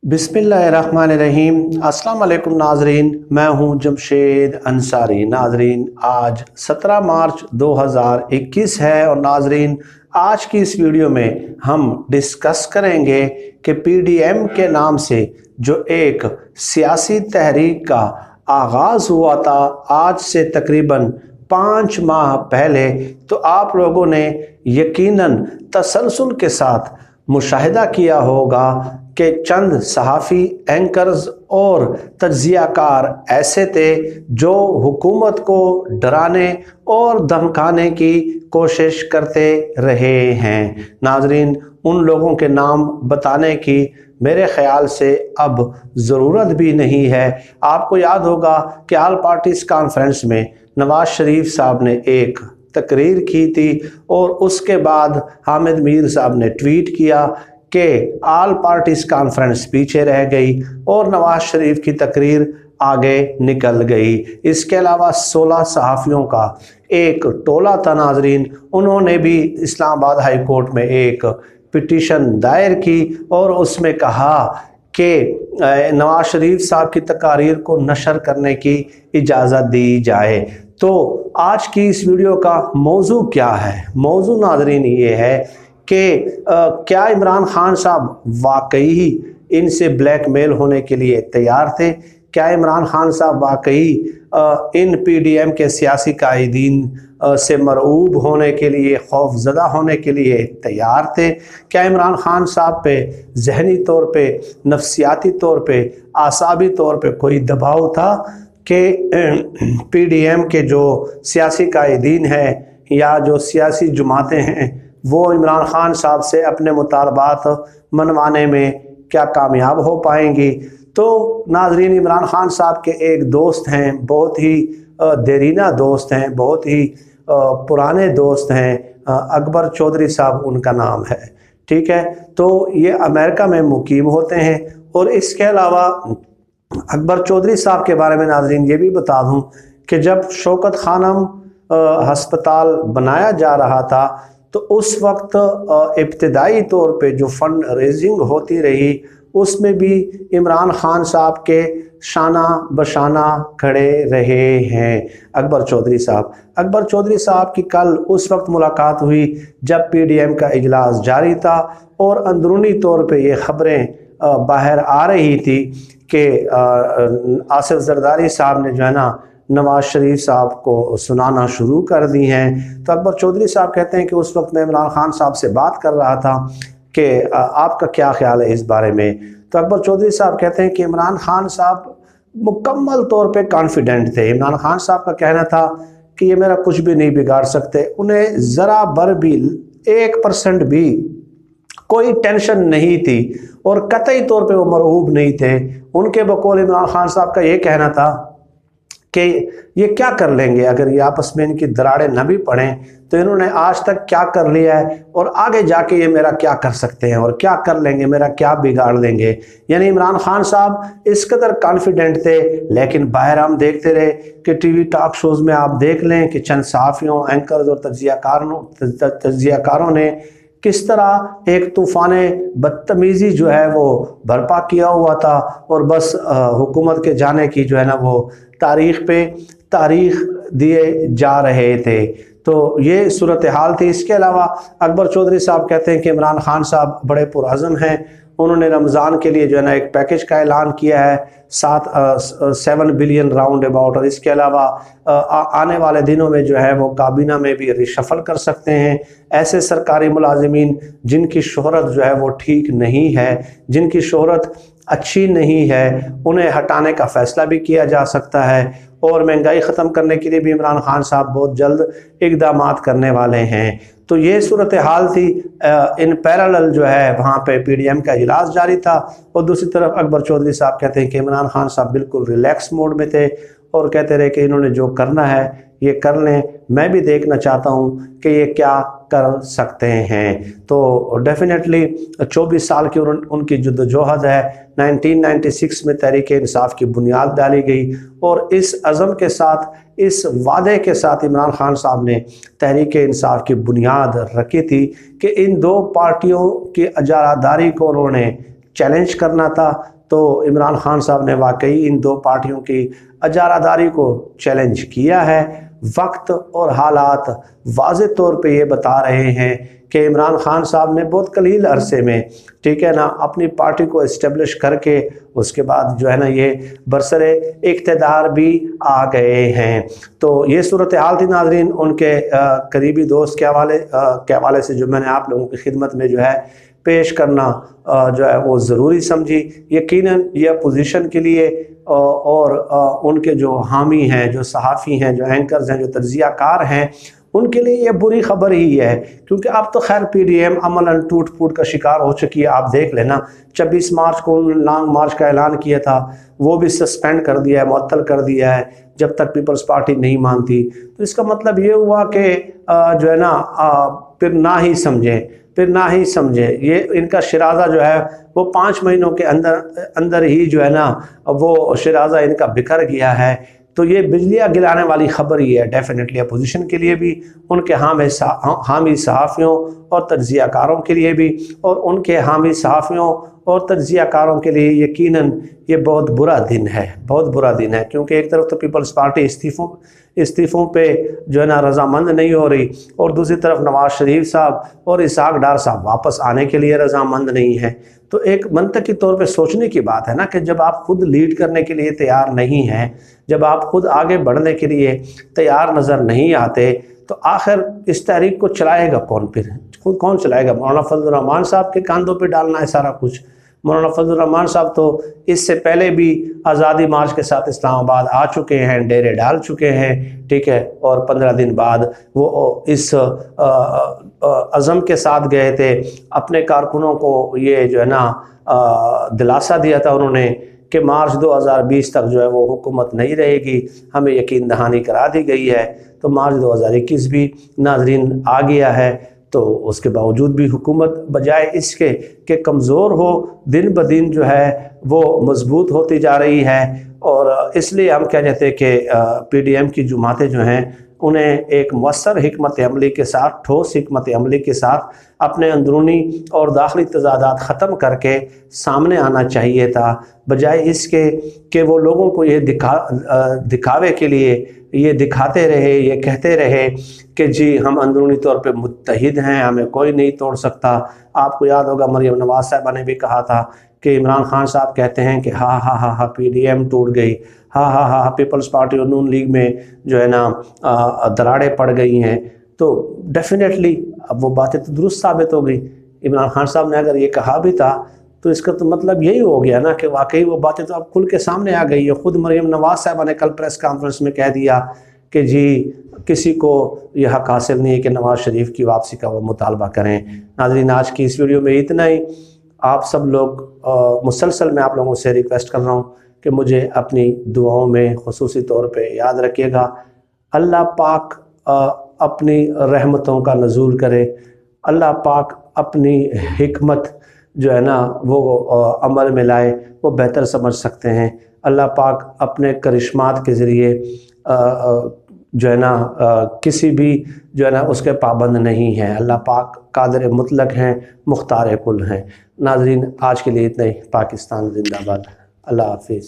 बिस्मिल्लाहिर्रहमानिर्रहीम। अस्सलाम वालेकुम नाजरीन, मैं हूं जमशेद अंसारी। नाजरीन, आज 17 मार्च 2021 है और नाजरीन आज की इस वीडियो में हम डिस्कस करेंगे कि पीडीएम के नाम से जो एक सियासी तहरीक का आगाज़ हुआ था आज से तकरीबन 5 माह पहले, तो आप लोगों ने यकीनन तसलसल के साथ मुशाहिदा किया होगा कि चंद सहाफ़ी, एंकर्स और तज्ज़ियाकार ऐसे थे जो हुकूमत को डराने और धमकाने की कोशिश करते रहे हैं। नाजरीन, उन लोगों के नाम बताने की मेरे ख़्याल से अब ज़रूरत भी नहीं है। आपको याद होगा कि ऑल पार्टीज़ कॉन्फ्रेंस में नवाज शरीफ साहब ने एक तकरीर की थी और उसके बाद हामिद मीर साहब ने ट्वीट किया कि ऑल पार्टीज़ कॉन्फ्रेंस पीछे रह गई और नवाज शरीफ की तकरीर आगे निकल गई। इसके अलावा 16 सहाफ़ियों का एक टोला था नाजरीन, उन्होंने भी इस्लामाबाद हाई कोर्ट में एक पिटीशन दायर की और उसमें कहा कि नवाज शरीफ साहब की तकारीर को नशर करने की इजाज़त दी जाए। तो आज की इस वीडियो का मौजू क्या है? मौजू नाजरीन ये है कि क्या इमरान खान साहब वाकई ही इनसे ब्लैकमेल होने के लिए तैयार थे? क्या इमरान खान साहब वाकई इन पीडीएम के सियासी कायदीन से मरऊब होने के लिए, खौफजदा होने के लिए तैयार थे? क्या इमरान खान साहब पे जहनी तौर पे, नफसियाती तौर पे, आसाबी तौर पे कोई दबाव था कि पीडीएम के जो सियासी कायदीन हैं या जो सियासी जमातें हैं वो इमरान खान साहब से अपने मुतालबात मनवाने में क्या कामयाब हो पाएंगी? तो नाजरीन, इमरान खान साहब के एक दोस्त हैं, बहुत ही देरीना दोस्त हैं, बहुत ही पुराने दोस्त हैं, अकबर चौधरी साहब उनका नाम है, ठीक है। तो ये अमेरिका में मुकीम होते हैं और इसके अलावा अकबर चौधरी साहब के बारे में नाजरीन ये भी बता दूं कि जब शौकत खानम हस्पताल बनाया जा रहा था तो उस वक्त इब्तिदाई तौर पे जो फंड रेजिंग होती रही उसमें भी इमरान खान साहब के शाना बशाना खड़े रहे हैं अकबर चौधरी साहब। अकबर चौधरी साहब की कल उस वक्त मुलाकात हुई जब पीडीएम का इजलास जारी था और अंदरूनी तौर पे ये खबरें बाहर आ रही थी कि आसिफ जरदारी साहब ने जो है ना नवाज शरीफ साहब को सुनाना शुरू कर दी हैं। तो अकबर चौधरी साहब कहते हैं कि उस वक्त मैं इमरान खान साहब से बात कर रहा था कि आपका क्या ख्याल है इस बारे में। तो अकबर चौधरी साहब कहते हैं कि इमरान खान साहब मुकम्मल तौर पे कॉन्फिडेंट थे। इमरान खान साहब का कहना था कि ये मेरा कुछ भी नहीं बिगाड़ सकते, उन्हें ज़रा बर भी 1% भी कोई टेंशन नहीं थी और कतई तौर पे वो मरऊब नहीं थे। उनके बकौल इमरान खान साहब का ये कहना था कि ये क्या कर लेंगे अगर ये आपस में इनकी दरारें न भी पड़ें, तो इन्होंने आज तक क्या कर लिया है और आगे जाके ये मेरा क्या कर सकते हैं और क्या कर लेंगे, मेरा क्या बिगाड़ लेंगे। यानी इमरान खान साहब इस कदर कॉन्फिडेंट थे। लेकिन बाहर हम देखते रहे कि टीवी टॉक शोज़ में आप देख लें कि चंद सहाफ़ियों, एंकर्स और तज्ज़ियाकारों ने किस तरह एक तूफ़ान बदतमीज़ी जो है वो बर्पा किया हुआ था और बस हुकूमत के जाने की जो है ना वो तारीख़ पे तारीख़ दिए जा रहे थे। तो ये सूरत हाल थी। इसके अलावा अकबर चौधरी साहब कहते हैं कि इमरान खान साहब बड़े पुरअज़्म हैं। उन्होंने रमज़ान के लिए जो है ना एक पैकेज का ऐलान किया है 7 बिलियन राउंड अबाउट, और इसके अलावा आने वाले दिनों में जो है वो काबीना में भी रिशफल कर सकते हैं। ऐसे सरकारी मुलाजिमीन जिनकी शोहरत जो है वो ठीक नहीं है, जिनकी शोहरत अच्छी नहीं है, उन्हें हटाने का फ़ैसला भी किया जा सकता है। और महंगाई ख़त्म करने के लिए भी इमरान खान साहब बहुत जल्द इक़दामात करने वाले हैं। तो ये सूरत हाल थी। इन पैरेलल जो है वहाँ पे पीडीएम का इजलास जारी था और दूसरी तरफ अकबर चौधरी साहब कहते हैं कि इमरान खान साहब बिल्कुल रिलैक्स मोड में थे और कहते रहे कि इन्होंने जो करना है ये कर लें, मैं भी देखना चाहता हूँ कि ये क्या कर सकते हैं। तो डेफिनेटली 24 साल की उनकी जद्दोजहद है। 1996 में तहरीक इंसाफ की बुनियाद डाली गई और इस अज़म के साथ, इस वादे के साथ इमरान खान साहब ने तहरीक इंसाफ की बुनियाद रखी थी कि इन दो पार्टियों की इजारादारी को उन्होंने चैलेंज करना था تو عمران خان صاحب نے واقعی ان دو پارٹیوں کی اجاراداری کو چیلنج کیا ہے۔ وقت اور حالات واضح طور پہ یہ بتا رہے ہیں کہ عمران خان صاحب نے بہت قلیل عرصے میں ٹھیک ہے نا اپنی پارٹی کو اسٹیبلش کر کے اس کے بعد جو ہے نا یہ برسر اقتدار بھی آ گئے ہیں۔ تو یہ صورتحال تھی ناظرین ان کے قریبی دوست کے حوالے سے جو میں نے آپ لوگوں کی خدمت میں جو ہے پیش کرنا جو ہے وہ ضروری سمجھی۔ یقیناً یہ اپوزیشن کے لیے اور ان کے جو حامی ہیں، جو صحافی ہیں، جو اینکرز ہیں، جو تجزیہ کار ہیں، ان کے لیے یہ بری خبر ہی ہے، کیونکہ اب تو خیر پی ڈی ایم عملاً ٹوٹ پھوٹ کا شکار ہو چکی ہے۔ آپ دیکھ لینا 26 مارچ کو لانگ مارچ کا اعلان کیا تھا، وہ بھی سسپینڈ کر دیا ہے، معطل کر دیا ہے جب تک پیپلز پارٹی نہیں مانتی۔ تو اس کا مطلب یہ ہوا کہ جو ہے نا پھر نہ ہی سمجھے یہ ان کا شرازہ جو ہے وہ 5 مہینوں کے اندر ہی جو ہے نا وہ شرازہ ان کا بکھر گیا ہے۔ تو یہ بجلیاں گرانے والی خبر ہی ہے ڈیفینیٹلی اپوزیشن کے لیے بھی، ان کے حامی صحافیوں اور تجزیہ کاروں کے لیے بھی، اور ان کے حامی صحافیوں اور تجزیہ کاروں کے لیے یقیناً یہ بہت برا دن ہے، کیونکہ ایک طرف تو پیپلز پارٹی استعفوں پہ جو ہے نا رضامند نہیں ہو رہی، اور دوسری طرف نواز شریف صاحب اور اسحاق ڈار صاحب واپس آنے کے لیے رضامند نہیں ہیں۔ تو ایک منطقی طور پہ سوچنے کی بات ہے نا کہ جب آپ خود لیڈ کرنے کے لیے تیار نہیں ہیں، جب آپ خود آگے بڑھنے کے لیے تیار نظر نہیں آتے، تو آخر اس تحریک کو چلائے گا کون؟ پھر خود کون چلائے گا؟ مولانا فضل الرحمان صاحب کے کاندھوں پہ ڈالنا ہے سارا کچھ۔ مولانا فضل الرحمان صاحب تو اس سے پہلے بھی آزادی مارچ کے ساتھ اسلام آباد آ چکے ہیں، ڈیرے ڈال چکے ہیں، ٹھیک ہے، اور 15 دن بعد وہ اس عزم کے ساتھ گئے تھے، اپنے کارکنوں کو یہ جو ہے نا دلاسا دیا تھا انہوں نے کہ مارچ 2020 تک جو ہے وہ حکومت نہیں رہے گی، ہمیں یقین دہانی کرا دی گئی ہے۔ تو مارچ 2021 بھی ناظرین آ گیا ہے، تو اس کے باوجود بھی حکومت بجائے اس کے کہ کمزور ہو، دن بدن جو ہے وہ مضبوط ہوتی جا رہی ہے۔ اور اس لیے ہم کیا کہتے ہیں کہ پی ڈی ایم کی جماعتیں جو ہیں انہیں ایک مؤثر حکمت عملی کے ساتھ، ٹھوس حکمت عملی کے ساتھ اپنے اندرونی اور داخلی تضادات ختم کر کے سامنے آنا چاہیے تھا، بجائے اس کے کہ وہ لوگوں کو یہ دکھاوے کے لیے یہ دکھاتے رہے، یہ کہتے رہے کہ جی ہم اندرونی طور پہ متحد ہیں، ہمیں کوئی نہیں توڑ سکتا۔ آپ کو یاد ہوگا مریم نواز صاحبہ نے بھی کہا تھا کہ عمران خان صاحب کہتے ہیں کہ ہاں پی ڈی ایم ٹوٹ گئی، ہاں پیپلز پارٹی اور نون لیگ میں جو ہے نا دراڑیں پڑ گئی ہیں۔ تو ڈیفینیٹلی اب وہ باتیں تو درست ثابت ہو گئی۔ عمران خان صاحب نے اگر یہ کہا بھی تھا تو اس کا تو مطلب یہی ہو گیا نا کہ واقعی وہ باتیں تو اب کھل کے سامنے آ گئی ہے۔ خود مریم نواز صاحبہ نے کل پریس کانفرنس میں کہہ دیا کہ جی کسی کو یہ حق حاصل نہیں ہے کہ نواز شریف کی واپسی کا وہ مطالبہ کریں۔ ناظرین آج کی اس ویڈیو میں اتنا ہی۔ آپ سب لوگ مسلسل میں آپ لوگوں سے ریکویسٹ کر رہا ہوں کہ مجھے اپنی دعاؤں میں خصوصی طور پہ یاد رکھیے گا۔ اللہ پاک اپنی رحمتوں کا نزول کرے، اللہ پاک اپنی حکمت جو ہے نا وہ عمل میں لائے، وہ بہتر سمجھ سکتے ہیں۔ اللہ پاک اپنے کرشمات کے ذریعے جو ہے نا کسی بھی جو ہے نا اس کے پابند نہیں ہیں۔ اللہ پاک قادر مطلق ہیں، مختار کل ہیں۔ ناظرین آج کے لیے اتنا ہی۔ پاکستان زندہ باد۔ اللہ حافظ۔